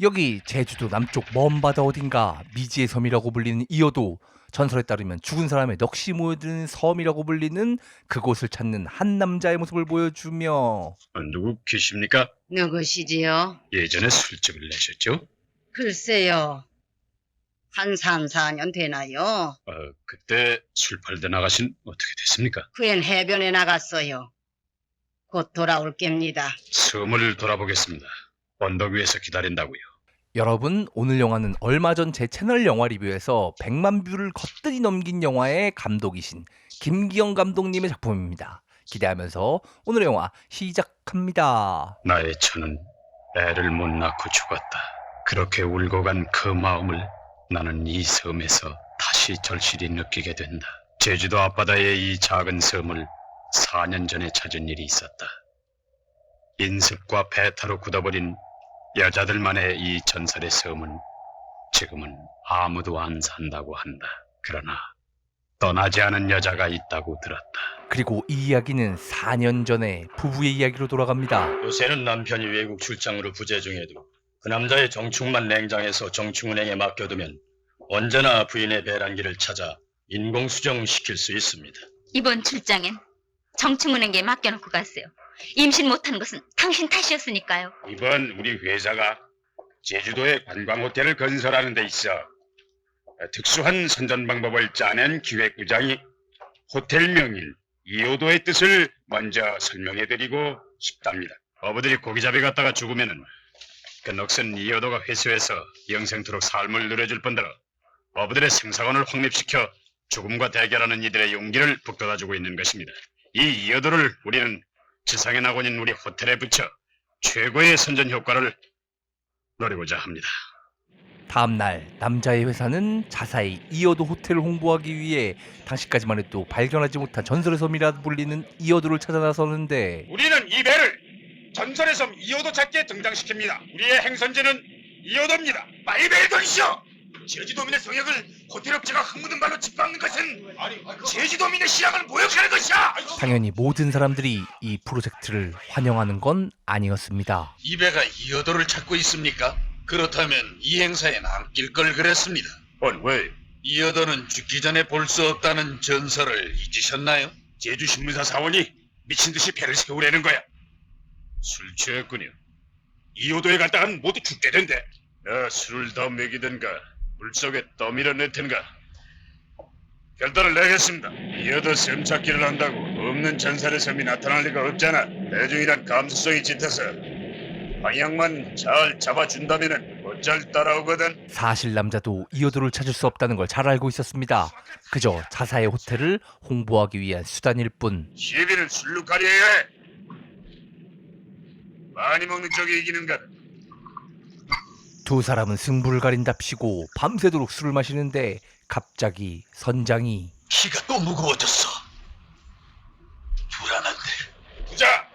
여기 제주도 남쪽 먼 바다 어딘가 미지의 섬이라고 불리는 이어도 전설에 따르면 죽은 사람의 넋이 모여드는 섬이라고 불리는 그곳을 찾는 한 남자의 모습을 보여주며 누구 계십니까? 누구시지요? 예전에 술집을 내셨죠? 글쎄요. 한 3, 4년 되나요? 그때 술 팔다 나가신 어떻게 됐습니까? 후엔 해변에 나갔어요. 곧 돌아올 geb니다. 섬을 돌아보겠습니다. 언덕 위에서 기다린다고요. 여러분, 오늘 영화는 얼마 전 제 채널 영화 리뷰에서 100만 뷰를 거뜬히 넘긴 영화의 감독이신 김기영 감독님의 작품입니다. 기대하면서 오늘의 영화 시작합니다. 나의 처는 애를 못 낳고 죽었다. 그렇게 울고 간 그 마음을 나는 이 섬에서 다시 절실히 느끼게 된다. 제주도 앞바다의 이 작은 섬을 4년 전에 찾은 일이 있었다. 인습과 배타로 굳어버린 여자들만의 이 전설의 섬은 지금은 아무도 안 산다고 한다. 그러나 떠나지 않은 여자가 있다고 들었다. 그리고 이 이야기는 4년 전에 부부의 이야기로 돌아갑니다. 요새는 남편이 외국 출장으로 부재 중에도 그 남자의 정충만 냉장해서 정충은행에 맡겨두면 언제나 부인의 배란기를 찾아 인공수정 시킬 수 있습니다. 이번 출장엔 정충은행에 맡겨놓고 갔어요. 임신 못한 것은 당신 탓이었으니까요. 이번 우리 회사가 제주도에 관광호텔을 건설하는 데 있어 특수한 선전 방법을 짜낸 기획부장이 호텔 명인 이호도의 뜻을 먼저 설명해드리고 싶답니다. 어부들이 고기잡이 갔다가 죽으면은 그 넋은 이호도가 회수해서 영생토록 삶을 누려줄 뿐더러 어부들의 생사관을 확립시켜 죽음과 대결하는 이들의 용기를 북돋아주고 있는 것입니다. 이 이호도를 우리는 지상의 낙원인 우리 호텔에 붙여 최고의 선전 효과를 노리고자 합니다. 다음날 남자의 회사는 자사히 이어도 호텔을 홍보하기 위해 당시까지만 해도 발견하지 못한 전설의 섬이라 불리는 이어도를 찾아 나서는데 우리는 이 배를 전설의 섬 이호도 찾기에 등장시킵니다. 우리의 행선지는 이호도입니다. 빨리 배를 돌리시오. 제주도민의 성역을 호텔업체가 흙 묻은 발로 짓밟는 것은 제주도민의 신앙을 모욕하는 것이야. 당연히 모든 사람들이 이 프로젝트를 환영하는 건 아니었습니다. 이 배가 이어도를 찾고 있습니까? 그렇다면 이 행사엔 안 낄 걸 그랬습니다. 왜? 이어도는 죽기 전에 볼 수 없다는 전설을 잊으셨나요? 제주신문사 사원이 미친듯이 배를 세우려는 거야. 술 취했군요. 이호도에 갔다간 모두 죽게 된대. 나 술을 더 먹이든가 물속에 떠밀어 넣든가 결단을 내겠습니다. 이어도 섬 찾기를 한다고 없는 전설의 섬이 나타날 리가 없잖아. 대중이란 감수성이 짙어서 방향만 잘 잡아준다면은 곧잘 따라오거든. 사실 남자도 이어도를 찾을 수 없다는 걸 잘 알고 있었습니다. 그저 자사의 호텔을 홍보하기 위한 수단일 뿐. 시비는 술로 가려야 해. 많이 먹는 쪽이 이기는 거다. 두 사람은 승부를 가린답시고 밤새도록 술을 마시는데 갑자기 선장이 키가 또 무거워졌어. 불안한데. 부자,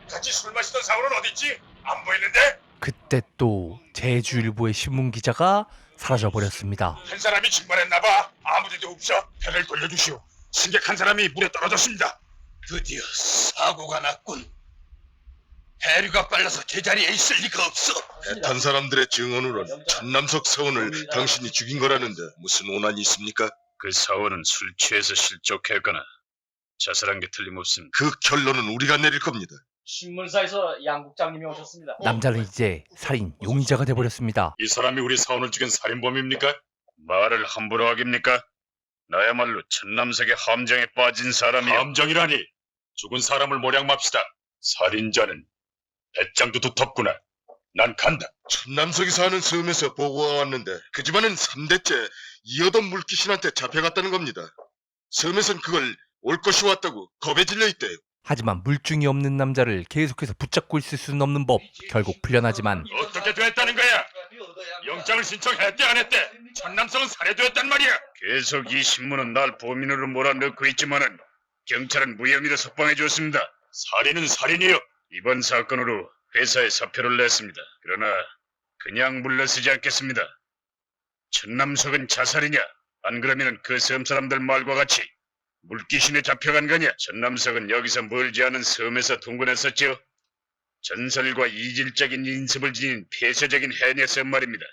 같이 술 마시던 사원은 어딨지? 안 보이는데? 그때 또 제주일보의 신문기자가 사라져버렸습니다. 한 사람이 증발했나봐. 아무데도 없어. 배를 돌려주시오. 승객 한 사람이 물에 떨어졌습니다. 드디어 사고가 났군. 해류가 빨라서 제자리에 있을 리가 없어. 배 탄 사람들의 증언으로는 전남석 사원을 당신이 죽인 거라는데 무슨 원한이 있습니까? 그 사원은 술 취해서 실족했거나 자살한 게 틀림없습니다. 그 결론은 우리가 내릴 겁니다. 신문사에서 양 국장님이 오셨습니다. 남자는 이제 살인 용의자가 돼버렸습니다. 이 사람이 우리 사원을 죽인 살인범입니까? 말을 함부로 하깁니까? 나야말로 천남색의 함정에 빠진 사람이야. 함정이라니? 죽은 사람을 모략 맙시다. 살인자는 배짱도 두텁구나. 난 간다. 전남석이 사는 섬에서 보고가 왔는데 그 집안은 3대째 이어던 물귀신한테 잡혀갔다는 겁니다. 섬에선 그걸 올 것이 왔다고 겁에 질려 있대요. 하지만 물증이 없는 남자를 계속해서 붙잡고 있을 수는 없는 법. 결국 풀려나지만 어떻게 됐다는 거야? 영장을 신청했대 안 했대? 천남성은 살해되었단 말이야. 계속 이 신문은 날 범인으로 몰아넣고 있지만은 경찰은 무혐의로 석방해 줬습니다. 살인은 살인이요. 이번 사건으로 회사에 사표를 냈습니다. 그러나 그냥 물러서지 않겠습니다. 천남석은 자살이냐? 안 그러면 그 섬 사람들 말과 같이 물귀신에 잡혀간 거냐? 천남석은 여기서 멀지 않은 섬에서 동근했었지요. 전설과 이질적인 인습을 지닌 폐쇄적인 해녀 섬 말입니다.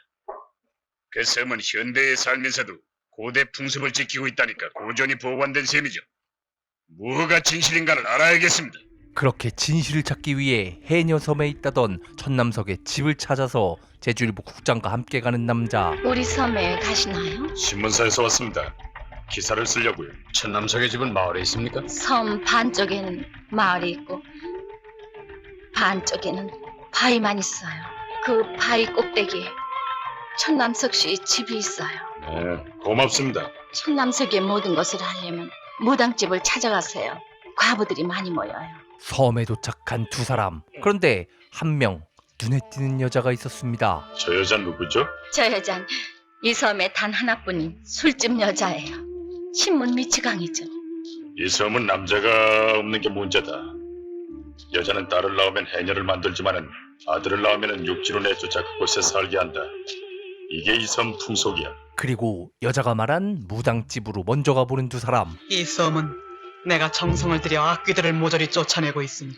그 섬은 현대에 살면서도 고대 풍습을 지키고 있다니까 고전이 보관된 셈이죠. 뭐가 진실인가를 알아야겠습니다. 그렇게 진실을 찾기 위해 해녀섬에 있다던 천남석의 집을 찾아서 제주일보 국장과 함께 가는 남자. 우리 섬에 가시나요? 신문사에서 왔습니다. 기사를 쓰려고요. 천남석의 집은 마을에 있습니까? 섬 반쪽에는 마을이 있고 반쪽에는 바위만 있어요. 그 바위 꼭대기에 천남석 씨 집이 있어요. 네, 고맙습니다. 천남석의 모든 것을 알려면 무당집을 찾아가세요. 과부들이 많이 모여요. 섬에 도착한 두 사람. 그런데 한 명 눈에 띄는 여자가 있었습니다. 저 여자 누구죠? 저 여잔 이 섬에 단 하나뿐인 술집 여자예요. 신문 미치광이죠. 이 섬은 남자가 없는 게 문제다. 여자는 딸을 낳으면 해녀를 만들지만은 아들을 낳으면 육지로 내쫓아 그곳에 살게 한다. 이게 이 섬 풍속이야. 그리고 여자가 말한 무당집으로 먼저 가보는 두 사람. 이 섬은 내가 정성을 들여 악귀들을 모조리 쫓아내고 있으니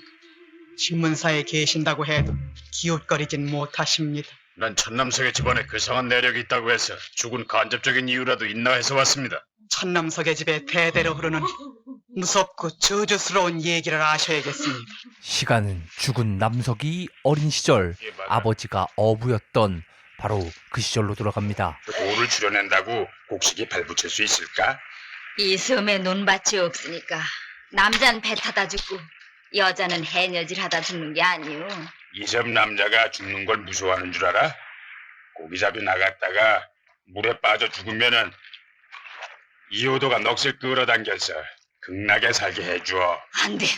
신문사에 계신다고 해도 기웃거리진 못하십니다. 난 천남석의 집안에 그상한 내력이 있다고 해서 죽은 간접적인 이유라도 있나 해서 왔습니다. 천남석의 집에 대대로 흐르는 무섭고 저주스러운 얘기를 아셔야겠습니다. 시간은 죽은 남석이 어린 시절 아버지가 어부였던 바로 그 시절로 돌아갑니다. 고를 줄여낸다고 곡식이 발붙일 수 있을까? 이 섬에 논밭이 없으니까 남자는 배 타다 죽고 여자는 해녀질 하다 죽는 게 아니오. 이 섬 남자가 죽는 걸 무서워하는 줄 알아? 고기 잡이 나갔다가 물에 빠져 죽으면은 이호도가 넋을 끌어당겨서 극락에 살게 해줘. 안 돼요.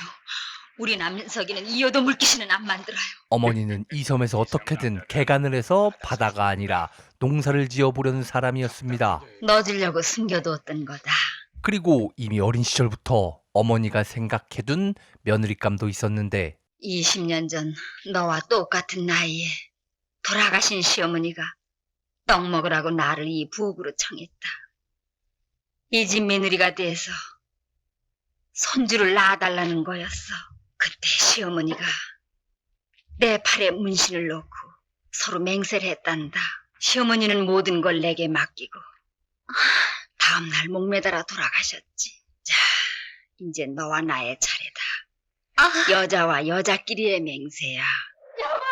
우리 남석이는 이효도 물귀신은 안 만들어요. 어머니는 이 섬에서 어떻게든 개간을 해서 바다가 아니라 농사를 지어보려는 사람이었습니다. 넣어주려고 숨겨두었던 거다. 그리고 이미 어린 시절부터 어머니가 생각해둔 며느리감도 있었는데 20년 전 너와 똑같은 나이에 돌아가신 시어머니가 떡 먹으라고 나를 이 부엌으로 청했다. 이 집 며느리가 돼서 손주를 낳아달라는 거였어. 그때 시어머니가 내 팔에 문신을 놓고 서로 맹세를 했단다. 시어머니는 모든 걸 내게 맡기고 다음날 목매달아 돌아가셨지. 자, 이제 너와 나의 차례다. 여자와 여자끼리의 맹세야. 여보!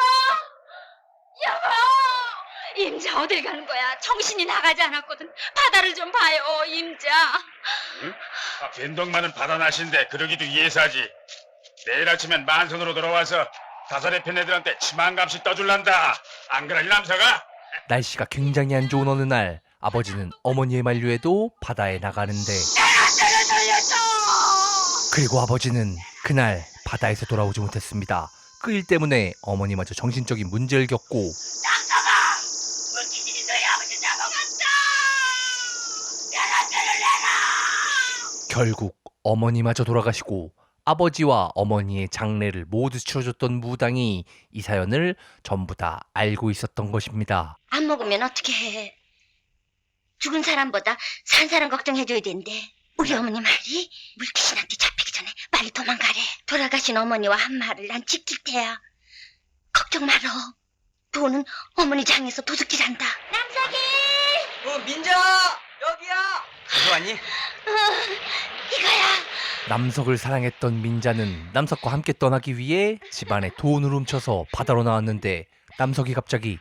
임자 어딜 가는 거야? 정신이 나가지 않았거든. 바다를 좀 봐요, 임자. 응? 변덕만은 바다나신데 그러기도 이해사지. 내일 아침엔 만선으로 돌아와서 다살의 팬애들한테 치마 한 값씩 떠줄란다. 안 그러니 남서가? 날씨가 굉장히 안 좋은 어느 날 아버지는 어머니의 만류에도 바다에 나가는데 그리고 아버지는 그날 바다에서 돌아오지 못했습니다. 그 일 때문에 어머니마저 정신적인 문제를 겪고 결국 어머니마저 돌아가시고 아버지와 어머니의 장례를 모두 치러줬던 무당이 이 사연을 전부 다 알고 있었던 것입니다. 안 먹으면 어떻게 해? 죽은 사람보다 산 사람 걱정해줘야 된대. 우리 어머니 말이 물귀신한테 잡히기 전에 빨리 도망가래. 돌아가신 어머니와 한 말을 난 지킬 테야. 걱정 말어. 돈은 어머니 장에서 도둑질한다. 남석이! 민자! 여기야! 가져왔니? 이거야. 남석을 사랑했던 민자는 남석과 함께 떠나기 위해 집안에 돈을 훔쳐서 바다로 나왔는데 남석이 갑자기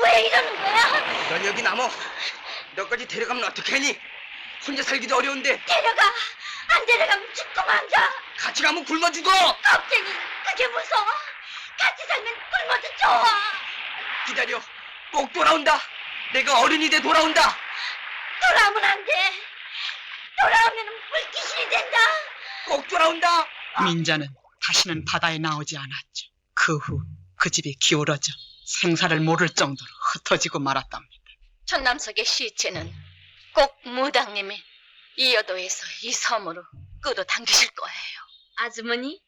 왜 이러는 거야? 넌 여기 남어. 너까지 데려가면 어떡하니? 혼자 살기도 어려운데 데려가. 안 데려가면 죽고 만다. 같이 가면 굶어 죽어. 겁쟁이. 그게 무서워. 같이 살면 굶어도 좋아. 기다려. 꼭 돌아온다. 내가 어른이 돼 돌아온다. 돌아오면 안 돼. 돌아오면 물귀신이 된다. 꼭 돌아온다. 민자는 다시는 바다에 나오지 않았죠. 그 후 그 집이 기울어져 생사를 모를 정도로 흩어지고 말았답니다. 천남석의 시체는 꼭 무당님이 이여도에서 이 섬으로 끌어당기실 거예요. 아주머니,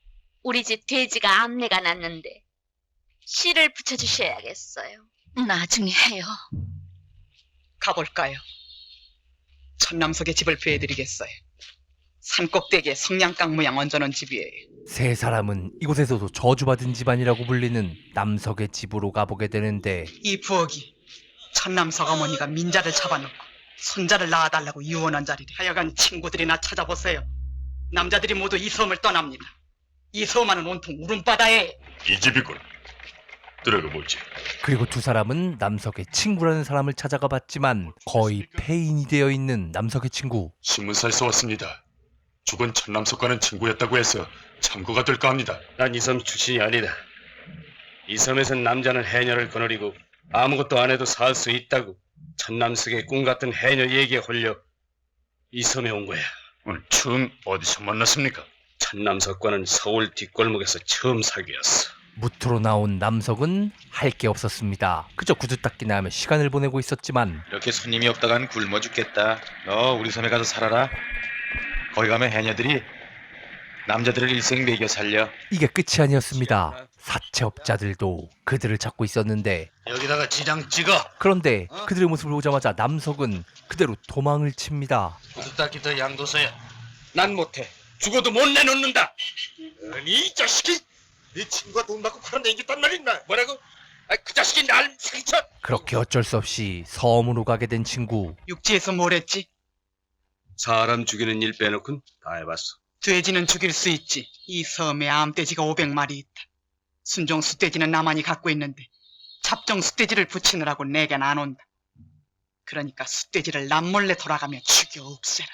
우리 집 돼지가 암내가 났는데 씨를 붙여주셔야겠어요. 나중에 해요. 가볼까요? 천남석의 집을 구해드리겠어요. 산꼭대기에 성냥강 모양 얹어놓은 집이에요. 세 사람은 이곳에서도 저주받은 집안이라고 불리는 남석의 집으로 가보게 되는데 이 부엌이 천남석 어머니가 민자를 잡아놓고 손자를 낳아달라고 유언한 자리래. 하여간 친구들이나 찾아보세요. 남자들이 모두 이 섬을 떠납니다. 이 섬안은 온통 울음바다에. 이 집이군. 들어가 보지. 그리고 두 사람은 남석의 친구라는 사람을 찾아가 봤지만 거의 폐인이 되어 있는 남석의 친구. 신문사에서 왔습니다. 죽은 천남석과는 친구였다고 해서 참고가 될까 합니다. 난 이 섬 출신이 아니다. 이 섬에선 남자는 해녀를 거느리고 아무것도 안 해도 살 수 있다고 천남석의 꿈 같은 해녀 얘기에 홀려 이 섬에 온 거야. 오늘 처음 어디서 만났습니까? 천남석과는 서울 뒷골목에서 처음 사귀었어. 무트로 나온 남석은 할 게 없었습니다. 그저 구두 닦기나 하며 시간을 보내고 있었지만 이렇게 손님이 없다간 굶어 죽겠다. 너 우리 섬에 가서 살아라. 거기 가면 해녀들이 남자들을 일생 먹여 살려. 이게 끝이 아니었습니다. 사채업자들도 그들을 찾고 있었는데 여기다가 지장 찍어. 그런데 그들의 모습을 보자마자 남석은 그대로 도망을 칩니다. 구두 닦기 더 양도서야. 난 못해. 죽어도 못 내놓는다. 아니 이 자식이 네 친구가 돈 받고 팔아내겠단 말이나. 뭐라고? 그 자식이 날 사기쳐. 그렇게 어쩔 수 없이 섬으로 가게 된 친구. 육지에서 뭘 했지? 사람 죽이는 일 빼놓고는 다 해봤어. 돼지는 죽일 수 있지. 이 섬에 암돼지가 500마리 있다. 순종 숫돼지는 나만이 갖고 있는데 잡종 숫돼지를 붙이느라고 내겐 안 온다. 그러니까 숫돼지를 남몰래 돌아가며 죽여 없애라.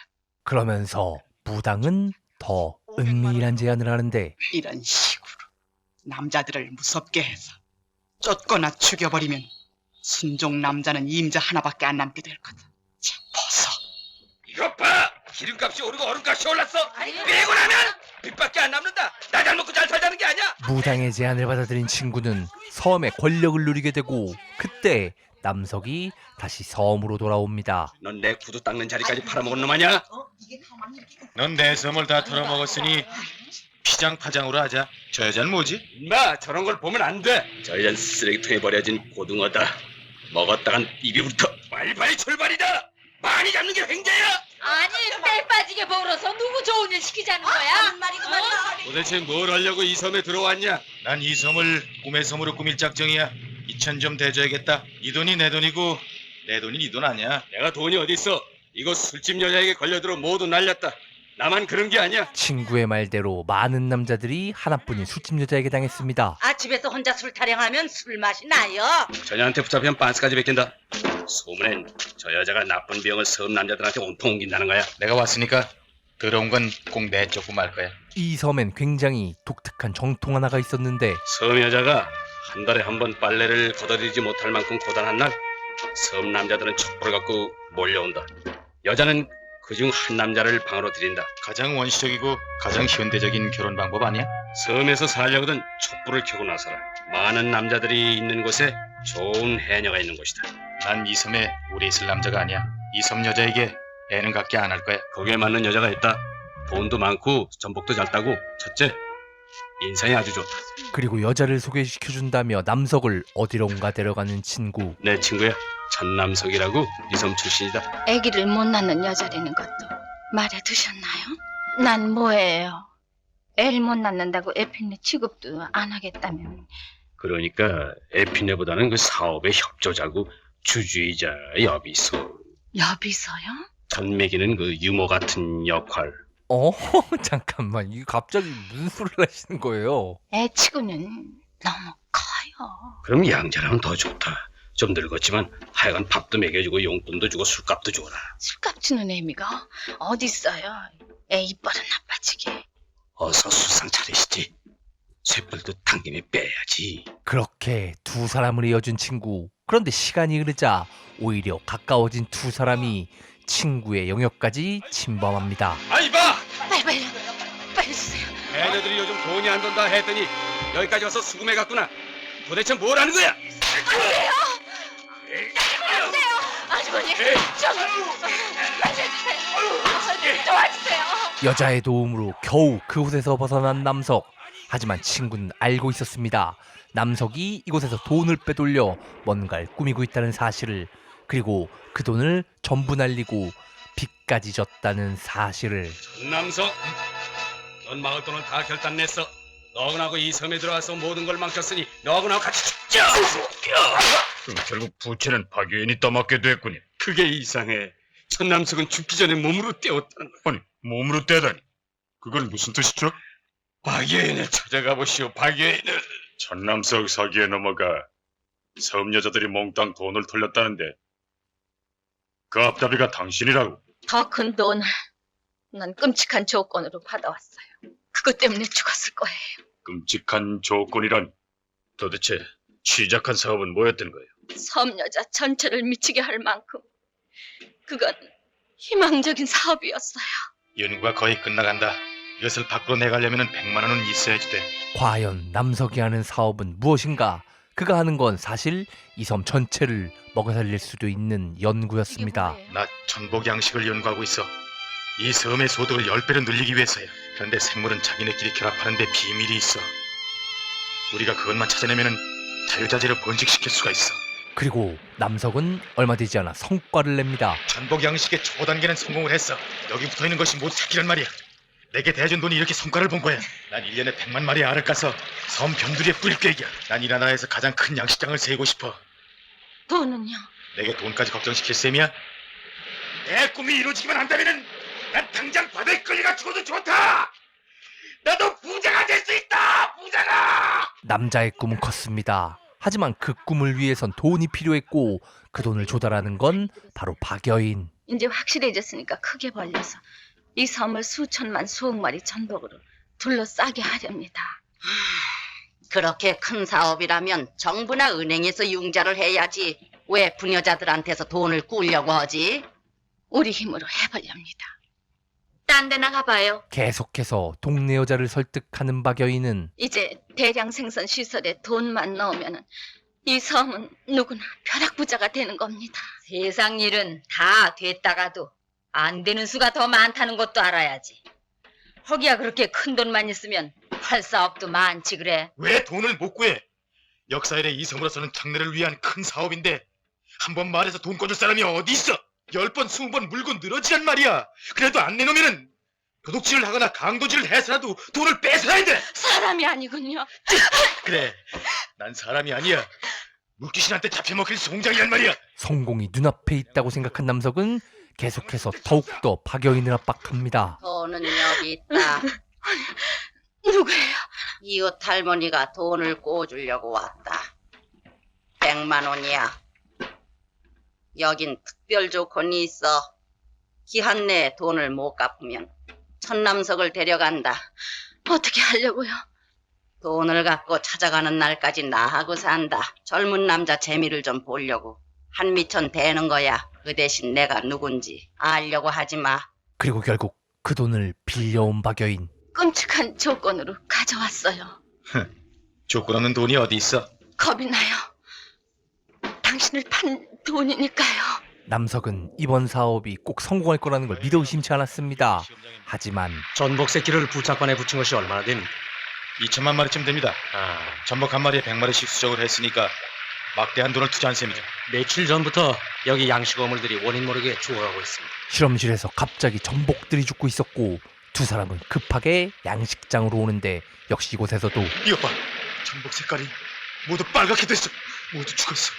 그러면서 무당은 더 은밀한 제안을 하는데 이런 식으로 남자들을 무섭게 해서 쫓거나 죽여버리면 순종 남자는 임자 하나밖에 안 남게 될 거다. 자, 벗어. 이것 봐! 기름값이 오르고 얼음값이 올랐어! 빼고 나면 빚밖에 안 남는다! 나 잘 먹고 잘 살자는 게 아니야! 무당의 제안을 받아들인 친구는 섬의 권력을 누리게 되고 그때 남석이 다시 섬으로 돌아옵니다. 넌 내 구두 닦는 자리까지 팔아먹은 놈 아니야? 넌 내 섬을 다 털어먹었으니 피장파장으로 하자. 저 여자는 뭐지? 임마 저런 걸 보면 안 돼! 저 여잔 쓰레기통에 버려진 고등어다. 먹었다간 입이 붙어. 빨리빨리 출발이다! 많이 잡는 게 횡재야! 아니, 때 빠지게 벌어서 누구 좋은 일 시키자는 거야? 도대체 뭘 하려고 이 섬에 들어왔냐? 난 이 섬을 꿈의 섬으로 꾸밀 작정이야. 2천 좀 대줘야겠다. 이 돈이 내 돈이고 내 돈이 네 돈 아니야. 내가 돈이 어딨어? 이거 술집 여자에게 걸려들어 모두 날렸다. 나만 그런 게 아니야. 친구의 말대로 많은 남자들이 하나뿐인 술집 여자에게 당했습니다. 집에서 혼자 술 타령하면 술 맛이 나요. 저녀한테 붙잡히면 빤스까지 뱉긴다. 소문엔 저 여자가 나쁜 병을 섬 남자들한테 온통 옮긴다는 거야. 내가 왔으니까 더러운 건 꼭 내쫓고 말 거야. 이 섬엔 굉장히 독특한 정통 하나가 있었는데 섬 여자가 한 달에 한 번 빨래를 걷어들이지 못할 만큼 고단한 날 섬 남자들은 촛불을 갖고 몰려온다. 여자는 그중 한 남자를 방으로 들인다. 가장 원시적이고 가장 현대적인 결혼 방법 아니야? 섬에서 살려거든 촛불을 켜고 나서라. 많은 남자들이 있는 곳에 좋은 해녀가 있는 곳이다. 난 이 섬에 오래 있을 남자가 아니야. 이 섬 여자에게 애는 갖게 안 할 거야. 거기에 맞는 여자가 있다. 돈도 많고 전복도 잘 따고 첫째 인상이 아주 좋다. 그리고 여자를 소개시켜준다며 남석을 어디론가 데려가는 친구. 내 친구야. 천남석이라고 이 섬 출신이다. 아기를 못 낳는 여자라는 것도 말해 두셨나요? 난 뭐예요? 애를 못 낳는다고 에피네 취급도 안 하겠다면. 그러니까 에피네보다는 그 사업의 협조자고 주주이자 여비소. 여비서요? 전 매기는 그 유모 같은 역할. 잠깐만, 이거 갑자기 무슨 소리를 하시는 거예요? 애 치고는 너무 커요. 그럼 양자라면 더 좋다. 좀 늙었지만 하여간 밥도 먹여주고 용돈도 주고 술값도 줘라. 술값 주는 애미가 어딨어요? 애 이빨은 나빠지게. 어서 수상 차리시지. 쇳불도 당김에 빼야지. 그렇게 두 사람을 이어준 친구. 그런데 시간이 흐르자 오히려 가까워진 두 사람이 친구의 영역까지 침범합니다. 아이 봐! 빨리 주세요. 애들이 요즘 돈이 안 돈다 했더니 여기까지 와서 수금해갔구나. 도대체 뭘 하는 거야? 아주머니, 좀 살려주세요. 도와주세요. 여자의 도움으로 겨우 그곳에서 벗어난 남석. 하지만 친구는 알고 있었습니다. 남석이 이곳에서 돈을 빼돌려 뭔가를 꾸미고 있다는 사실을. 그리고 그 돈을 전부 날리고 빚까지 졌다는 사실을. 전남석, 넌 마을 돈을 다 결단냈어. 너하고 이 섬에 들어와서 모든 걸 망쳤으니 너하고 같이 죽자. 결국 부채는 박유인이 떠맡게 됐군요. 그게 이상해. 전남석은 죽기 전에 몸으로 떼었다는 거야. 아니, 몸으로 떼다니. 그건 무슨 뜻이죠? 박예인을 찾아가 보시오. 박예인을. 전남석 사기에 넘어가 섬 여자들이 몽땅 돈을 털렸다는데 그 앞잡이가 당신이라고. 더 큰 돈을 난 끔찍한 조건으로 받아왔어요. 그것 때문에 죽었을 거예요. 끔찍한 조건이란 도대체 시작한 사업은 뭐였던 거예요? 섬 여자 전체를 미치게 할 만큼 그건 희망적인 사업이었어요. 연구가 거의 끝나간다. 이것을 밖으로 내가려면 100만 원은 있어야지 돼. 과연 남석이 하는 사업은 무엇인가? 그가 하는 건 사실 이 섬 전체를 먹여 살릴 수도 있는 연구였습니다. 이게 뭐예요? 나 전복 양식을 연구하고 있어. 이 섬의 소득을 10배로 늘리기 위해서야. 그런데 생물은 자기네끼리 결합하는데 비밀이 있어. 우리가 그것만 찾아내면 자유자재로 번식시킬 수가 있어. 그리고 남석은 얼마 되지 않아 성과를 냅니다. 전복 양식의 초단계는 성공을 했어. 여기 붙어있는 것이 모두 새끼란 말이야. 내게 대준 돈이 이렇게 성과를 본 거야. 난 1년에 100만 마리의 알을 까서 섬 변두리에 뿌릴 계획이야. 난 이 나라에서 가장 큰 양식장을 세우고 싶어. 돈은요? 내게 돈까지 걱정시킬 셈이야? 내 꿈이 이루어지기만 한다면은 난 당장 바다에 끌려가 죽어도 좋다. 나도 부자가 될 수 있다. 부자가. 남자의 꿈은 컸습니다. 하지만 그 꿈을 위해선 돈이 필요했고 그 돈을 조달하는 건 바로 박여인. 이제 확실해졌으니까 크게 벌려서 이 섬을 수천만 수억 마리 전복으로 둘러싸게 하렵니다. 그렇게 큰 사업이라면 정부나 은행에서 융자를 해야지. 왜 부녀자들한테서 돈을 꾸려고 하지? 우리 힘으로 해보렵니다. 딴 데 나가봐요. 계속해서 동네 여자를 설득하는 박여인은 이제 대량 생산 시설에 돈만 넣으면 이 섬은 누구나 벼락부자가 되는 겁니다. 세상 일은 다 됐다가도 안 되는 수가 더 많다는 것도 알아야지. 허기야 그렇게 큰 돈만 있으면 할 사업도 많지 그래. 왜 돈을 못 구해? 역사일의 이 섬으로서는 장래를 위한 큰 사업인데 한 번 말해서 돈 꿔줄 사람이 어디 있어? 10번 20번 물고 늘어지란 말이야. 그래도 안 내놓으면은 도둑질을 하거나 강도질을 해서라도 돈을 뺏어야 돼. 사람이 아니군요. 그래, 난 사람이 아니야. 물귀신한테 잡혀먹힐 송장이란 말이야. 성공이 눈앞에 있다고 생각한 남석은 계속해서 더욱더 박여인을 압박합니다. 돈은 여기 있다. 누구예요? 이웃 할머니가 돈을 꿔주려고 왔다. 100만 원이야. 여긴 특별 조건이 있어. 기한 내에 돈을 못 갚으면 천남석을 데려간다. 어떻게 하려고요? 돈을 갖고 찾아가는 날까지 나하고 산다. 젊은 남자 재미를 좀 보려고. 한미천 대는 거야. 그 대신 내가 누군지 알려고 하지 마. 그리고 결국 그 돈을 빌려온 박여인. 끔찍한 조건으로 가져왔어요. 조건 없는 돈이 어디 있어? 겁이 나요. 당신을 판 돈이니까요. 남석은 이번 사업이 꼭 성공할 거라는 걸 믿어 의심치 않았습니다. 하지만 전복 새끼를 부착관에 붙인 것이 얼마나 됩니까? 2천만 마리쯤 됩니다. 전복 한 마리에 100마리씩 수정을 했으니까 막대한 돈을 투자한 셈이죠. 며칠 전부터 여기 양식 어물들이 원인 모르게 죽어가고 있습니다. 실험실에서 갑자기 전복들이 죽고 있었고 두 사람은 급하게 양식장으로 오는데 역시 이곳에서도 이것 봐, 전복 색깔이 모두 빨갛게 됐어. 모두 죽었어.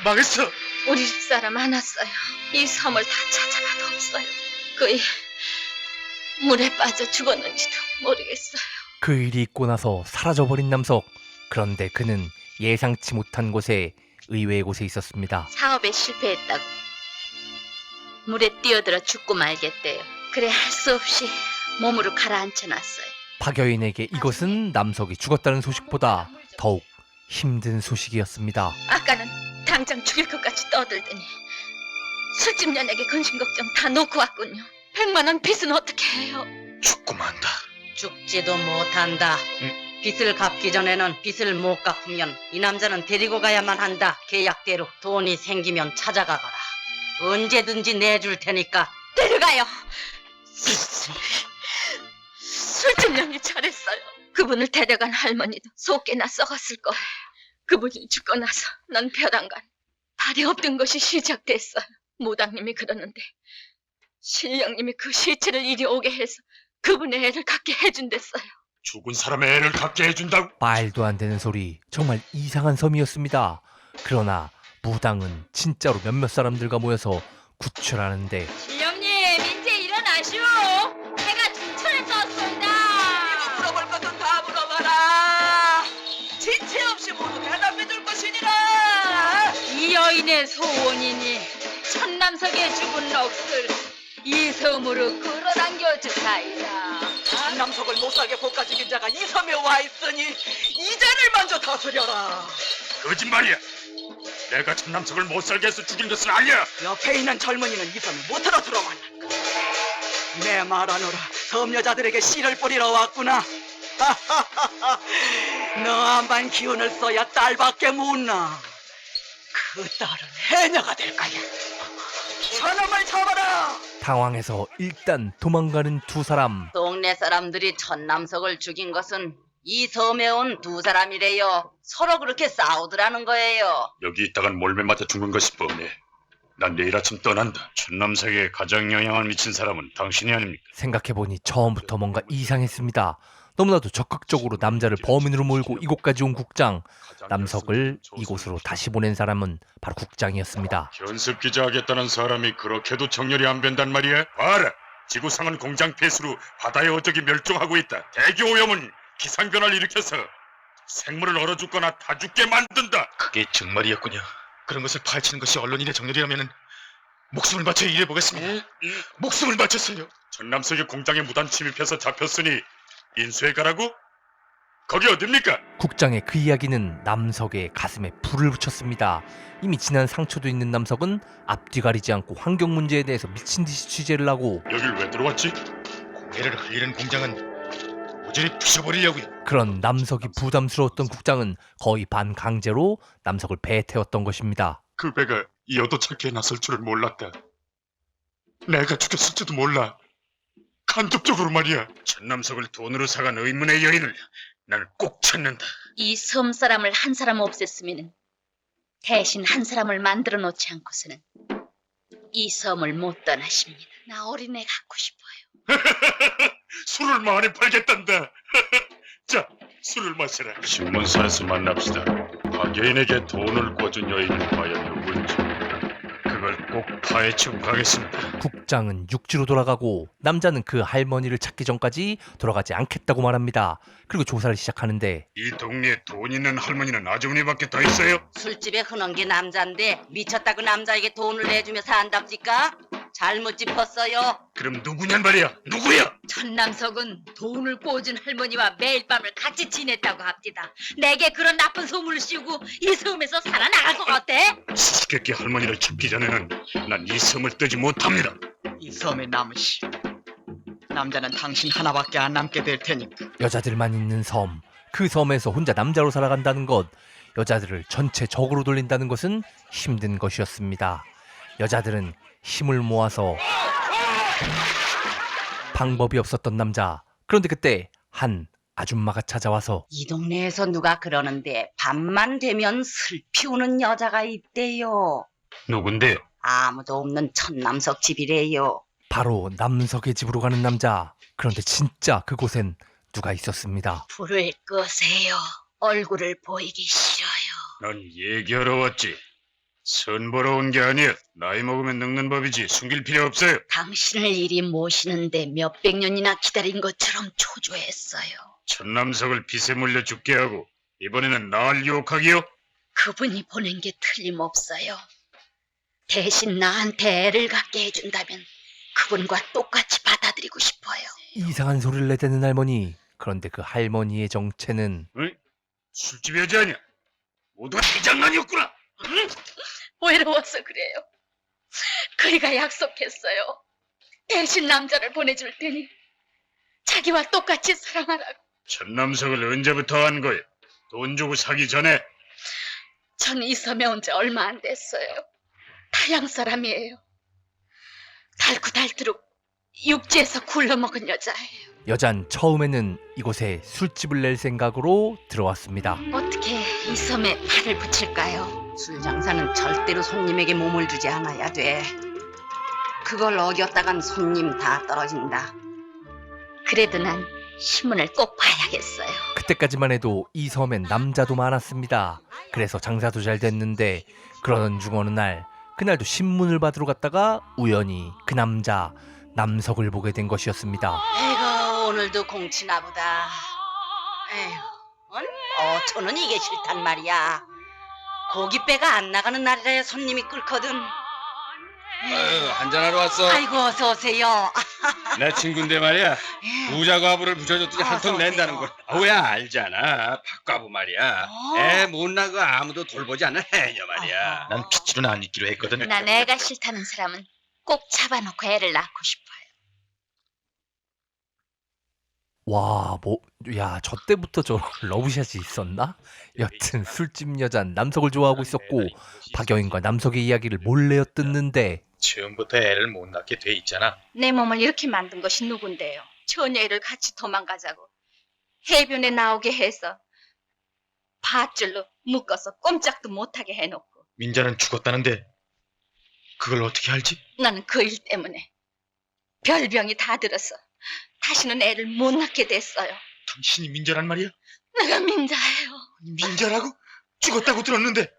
망했어. 우리 집사람 안 왔어요. 이 섬을 다 찾아봐도 없어요. 거의 물에 빠져 죽었는지도 모르겠어요. 그 일이 있고 나서 사라져버린 남석. 그런데 그는 예상치 못한 곳에 의외의 곳에 있었습니다. 사업에 실패했다고 물에 뛰어들어 죽고 말겠대요. 그래 할 수 없이 몸으로 가라앉혀놨어요. 박여인에게 이것은 남석이 죽었다는 소식보다 더욱 힘든 소식이었습니다. 아까는 당장 죽일 것까지 떠들더니 술집 년에게 근심 걱정 다 놓고 왔군요. 100만 원 빚은 어떻게 해요? 죽고 만다. 죽지도 못한다. 빚을 갚기 전에는 빚을 못 갚으면 이 남자는 데리고 가야만 한다. 계약대로 돈이 생기면 찾아가거라. 언제든지 내줄 테니까. 데려가요. 술집 년이 잘했어요. 그분을 데려간 할머니도 속개나 썩었을 거예요. 그분이 죽고 나서 난 벼랑간 발이 없던 것이 시작됐어요. 무당님이 그러는데 신령님이 그 시체를 이리 오게 해서 그분의 애를 갖게 해준댔어요. 죽은 사람의 애를 갖게 해준다고? 말도 안 되는 소리. 정말 이상한 섬이었습니다. 그러나 무당은 진짜로 몇몇 사람들과 모여서 구출하는데 신령님 이제 일어나시오. 해가 중천에 떴습니다. 이거 물어볼 것은 다 물어봐라. 지체 없이 모두 대답해 줄 것이니라. 이 여인의 소원이니 천남석의 죽은 넋을 이 섬으로 끌어당겨 주사이다. 남석을 못 살게 볶아 죽인 자가 이 섬에 와 있으니 이 죄를 먼저 다스려라. 거짓말이야. 내가 천남석을 못 살게 해서 죽인 것은 아니야. 옆에 있는 젊은이는 이 섬에 못하러 들어왔는가. 내 말하노라. 섬 여자들에게 씨를 뿌리러 왔구나. 너 한번 기운을 써야 딸밖에 못 나. 그 딸은 해녀가 될 거야. 저놈을 잡아라. 당황해서 일단 도망가는 두 사람. 동네 사람들이 천남석을 죽인 것은 이 섬에 온 두 사람이래요. 서로 그렇게 싸우더라는 거예요. 여기 있다간 몰매 맞아 죽는 것이 뻔해. 난 내일 아침 떠난다. 천남석에 가장 영향을 미친 사람은 당신이 아닙니까? 생각해보니 처음부터 뭔가 이상했습니다. 너무나도 적극적으로 남자를 범인으로 몰고 이곳까지 온 국장. 남석을 이곳으로 다시 보낸 사람은 바로 국장이었습니다. 현습 기자하겠다는 사람이 그렇게도 정렬이 안 된단 말이야? 봐라! 지구상은 공장 폐수로 바다의 어적이 멸종하고 있다. 대기 오염은 기상변화를 일으켜서 생물을 얼어 죽거나 다 죽게 만든다. 그게 정말이었군요. 그런 것을 파헤치는 것이 언론인의 정렬이라면은 목숨을 바쳐 일해보겠습니다. 목숨을 바쳤어요. 전남석의 공장에 무단 침입해서 잡혔으니 인수해 가라고? 거기 어딥니까? 국장의 그 이야기는 남석의 가슴에 불을 붙였습니다. 이미 지난 상처도 있는 남석은 앞뒤 가리지 않고 환경 문제에 대해서 미친 듯이 취재를 하고 여길 왜 들어왔지? 공해를 흘리는 공장은 모조리 부셔버리려고요. 그런 남석이 부담스러웠던 국장은 거의 반강제로 남석을 배에 태웠던 것입니다. 그 배가 이 여도찾기에 나설 줄을 몰랐다. 내가 죽였을지도 몰라. 간접적으로 말이야. 천남석을 돈으로 사간 의문의 여인을 나는 꼭 찾는다. 이 섬 사람을 한 사람 없앴으면 대신 한 사람을 만들어 놓지 않고서는 이 섬을 못 떠나십니다. 나 어린애 갖고 싶어요. 술을 많이 팔겠단다. 자, 술을 마셔라. 신문사에서 만납시다. 박여인에게 돈을 꿔준 여인은 과연 누군지 그걸 꼭 파헤치고 가겠습니다. 국장은 육지로 돌아가고 남자는 그 할머니를 찾기 전까지 돌아가지 않겠다고 말합니다. 그리고 조사를 시작하는데 이 동네에 돈 있는 할머니는 아주머니밖에 더 있어요? 술집에 흔한 게 남자인데 미쳤다고 남자에게 돈을 내주며 산답니까? 잘못 짚었어요. 그럼 누구냔 말이야? 누구야? 천남석은 돈을 꽂은 할머니와 매일 밤을 같이 지냈다고 합디다. 내게 그런 나쁜 소문을 씌우고 이 섬에서 살아나갈 것 같아? 수수께끼 할머니를 찾기 전에는 난 이 섬을 뜨지 못합니다. 이 섬에 남으시. 남자는 당신 하나밖에 안 남게 될 테니까. 여자들만 있는 섬, 그 섬에서 혼자 남자로 살아간다는 것, 여자들을 전체 적으로 돌린다는 것은 힘든 것이었습니다. 여자들은 힘을 모아서 방법이 없었던 남자. 그런데 그때 한 아줌마가 찾아와서 이 동네에서 누가 그러는데 밤만 되면 슬 피우는 여자가 있대요. 누군데요? 아무도 없는 천남석 집이래요. 바로 남석의 집으로 가는 남자. 그런데 진짜 그곳엔 누가 있었습니다. 불을 끄세요. 얼굴을 보이기 싫어요. 난 얘기하러 왔지. 선 보러 온 게 아니야. 나이 먹으면 늙는 법이지. 숨길 필요 없어요. 당신을 이리 모시는데 몇백 년이나 기다린 것처럼 초조했어요. 천남석을 빚에 물려 죽게 하고 이번에는 나를 유혹하기요? 그분이 보낸 게 틀림없어요. 대신 나한테 애를 갖게 해준다면 그분과 똑같이 받아들이고 싶어요. 이상한 소리를 내대는 할머니. 그런데 그 할머니의 정체는 응? 술집 여자 아니야? 모두 대장난이었구나. 응? 외로워서 그래요. 그이가 약속했어요. 대신 남자를 보내줄 테니 자기와 똑같이 사랑하라고. 천남석을 언제부터 한 거야? 돈 주고 사기 전에? 전 이 섬에 온 지 얼마 안 됐어요. 타양 사람이에요. 달구달도록 육지에서 굴러먹은 여자예요. 여잔 처음에는 이곳에 술집을 낼 생각으로 들어왔습니다. 어떻게 이 섬에 발을 붙일까요? 술 장사는 절대로 손님에게 몸을 주지 않아야 돼. 그걸 어겼다간 손님 다 떨어진다. 그래도 난 신문을 꼭 봐야겠어요. 그때까지만 해도 이 섬엔 남자도 많았습니다. 그래서 장사도 잘 됐는데 그러던 중 어느 날 그날도 신문을 받으러 갔다가 우연히 그 남자 남석을 보게 된 것이었습니다. 에이구 오늘도 공치나 보다. 에휴 어초는 이게 싫단 말이야. 고깃배가 안 나가는 날이라 손님이 끓거든. 한잔하러 왔어. 아이고 어서 오세요. 내 친구인데 말이야. 부자과부를 붙여줬더니 한 통 낸다는 걸. 야 알잖아. 박과부 말이야. 애 못 나고 아무도 돌보지 않는 해녀 말이야. 난 핏줄은 안 잊기로 했거든. 난 애가 싫다는 사람은 꼭 잡아놓고 애를 낳고 싶어요. 와, 저 때부터 저 러브샷이 있었나? 여튼 술집 여잔 남석을 좋아하고 있었고 박여인과 남석의 이야기를 몰래 엿듣는데 처음부터 애를 못 낳게 돼 있잖아. 내 몸을 이렇게 만든 것이 누군데요? 처녀애를 같이 도망가자고 해변에 나오게 해서 밧줄로 묶어서 꼼짝도 못하게 해놓고 민자는 죽었다는데 그걸 어떻게 알지? 나는 그 일 때문에 별병이 다 들어서 다시는 애를 못 낳게 됐어요. 당신이 민자란 말이야? 내가 민자예요. 민자라고? 죽었다고 들었는데.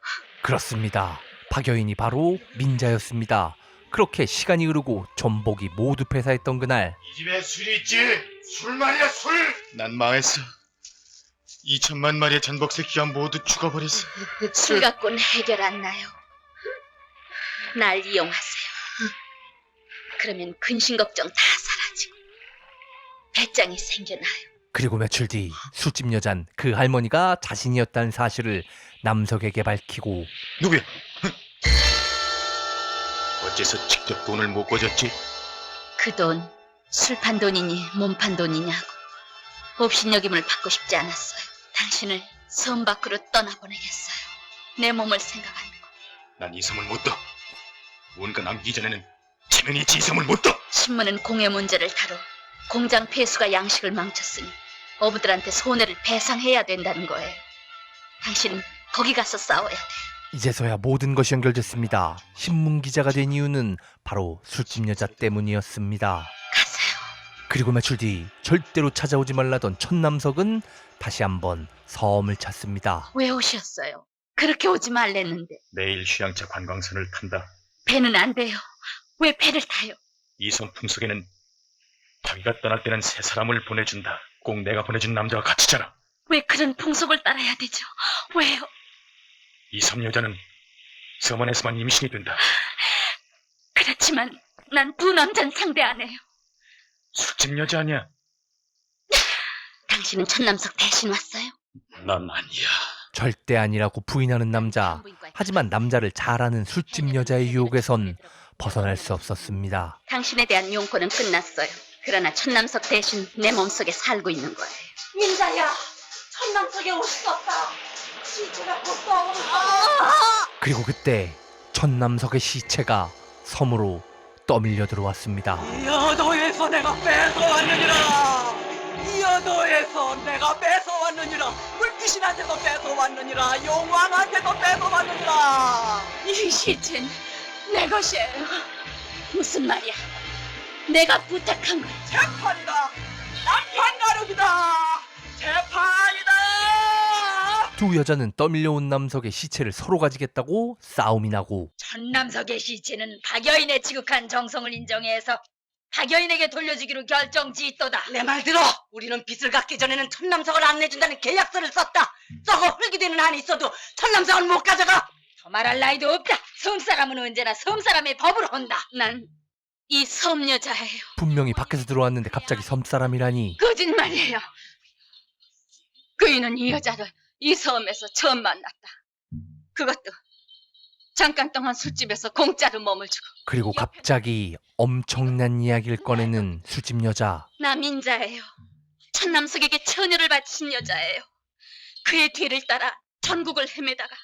그렇습니다. 박여인이 바로 민자였습니다. 그렇게 시간이 흐르고 전복이 모두 폐사했던 그날 이 집에 술이 있지. 술 말이야 술. 난 망했어. 2천만 마리의 전복 새끼가 모두 죽어버렸어. 술 갖고는 해결 안 나요. 날 이용하세요. 그러면 근심 걱정 다 사라지고 배짱이 생겨나요. 그리고 며칠 뒤 술집 여잔 그 할머니가 자신이었다는 사실을 남석에게 밝히고 누구야? 어째서 직접 돈을 못 꿔줬지? 그 돈 술판 돈이니 몸판 돈이냐고 업신여김을 받고 싶지 않았어요. 당신을 섬 밖으로 떠나보내겠어요. 내 몸을 생각하는 거. 난 이 섬을 못 떠. 뭔가 남기 전에는 체면이 있지 이 섬을 못 떠. 신문은 공의 문제를 다뤄 공장 폐수가 양식을 망쳤으니 어부들한테 손해를 배상해야 된다는 거예요. 당신은 거기 가서 싸워야 돼. 이제서야 모든 것이 연결됐습니다. 신문 기자가 된 이유는 바로 술집 여자 때문이었습니다. 가세요. 그리고 며칠 뒤 절대로 찾아오지 말라던 천남석은 다시 한번 섬을 찾습니다. 왜 오셨어요? 그렇게 오지 말랬는데. 내일 휴양차 관광선을 탄다. 배는 안 돼요. 왜 배를 타요? 이 섬 풍속에는 자기가 떠날 때는 새 사람을 보내준다. 꼭 내가 보내준 남자와 같이잖아. 왜 그런 풍속을 따라야 되죠? 왜요? 이 섬 여자는 섬 안에서만 임신이 된다. 그렇지만 난 두 남자는 상대 안 해요. 술집 여자 아니야. 당신은 천남석 대신 왔어요? 난 아니야. 절대 아니라고 부인하는 남자. 하지만 남자를 잘 아는 술집 여자의 유혹에선 벗어날 수 없었습니다. 당신에 대한 용건은 끝났어요. 그러나 천남석 대신 내 몸속에 살고 있는 거예요. 민자야 천남석에 올 수 없다. 시체가 곧 떠오르. 그리고 그때 천남석의 시체가 섬으로 떠밀려 들어왔습니다. 이 여도에서 내가 뺏어왔느니라. 이 여도에서 내가 뺏어왔느니라. 물귀신한테도 뺏어왔느니라. 용왕한테도 뺏어왔느니라. 이 시체는 내 것이에요. 무슨 말이야? 내가 부탁한 거야. 재판이다. 남판 가르기다. 재판이다. 두 여자는 떠밀려온 남석의 시체를 서로 가지겠다고 싸움이 나고 천남석의 시체는 박여인의 지극한 정성을 인정해서 박여인에게 돌려주기로 결정지었도다. 내 말 들어. 우리는 빚을 갚기 전에는 천남석을 안 내준다는 계약서를 썼다. 썩어 흙이되는 한이 있어도 천남석을 못 가져가. 더 말할 나이도 없다. 섬사람은 언제나 섬사람의 법으로 한다. 난 이 섬여자예요. 분명히 밖에서 들어왔는데 갑자기 섬사람이라니. 거짓말이에요. 그이는 이 여자를 이 섬에서 처음 만났다. 그것도 잠깐 동안 술집에서 공짜로 몸을 주고. 그리고 갑자기 엄청난 이야기를 꺼내는 술집 여자. 나 민자예요. 천남석에게 처녀를 바친 여자예요. 그의 뒤를 따라 전국을 헤매다가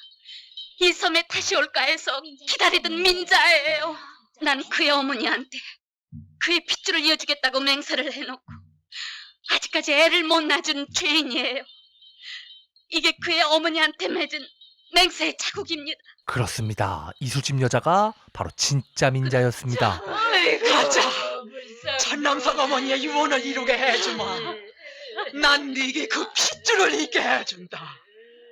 이 섬에 다시 올까 해서 기다리던 민자예요. 난 그의 어머니한테 그의 핏줄을 이어주겠다고 맹세를 해놓고 아직까지 애를 못 낳아준 죄인이에요. 이게 그의 어머니한테 맺은 맹세의 자국입니다. 그렇습니다. 이 술집 여자가 바로 진짜 민자였습니다. 아이고 자, 천남석 어머니의 유언을 이루게 해주마. 난 네게 그 핏줄을 잊게 해준다.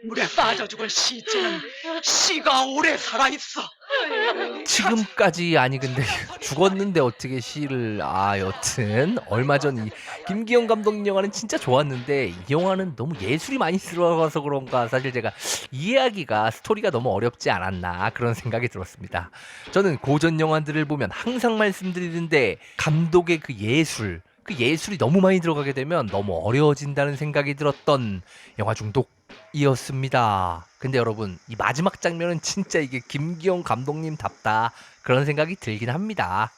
물에 빠져 죽을 시체는 씨가 오래 살아있어. 지금까지 아니 근데 죽었는데 어떻게 시를 여튼 얼마 전 이 김기영 감독님 영화는 진짜 좋았는데 이 영화는 너무 예술이 많이 들어가서 그런가 사실 제가 이해하기가 스토리가 너무 어렵지 않았나 그런 생각이 들었습니다. 저는 고전 영화들을 보면 항상 말씀드리는데 감독의 그 예술이 너무 많이 들어가게 되면 너무 어려워진다는 생각이 들었던 영화 중독이었습니다. 근데 여러분 이 마지막 장면은 진짜 이게 김기영 감독님답다 그런 생각이 들긴 합니다.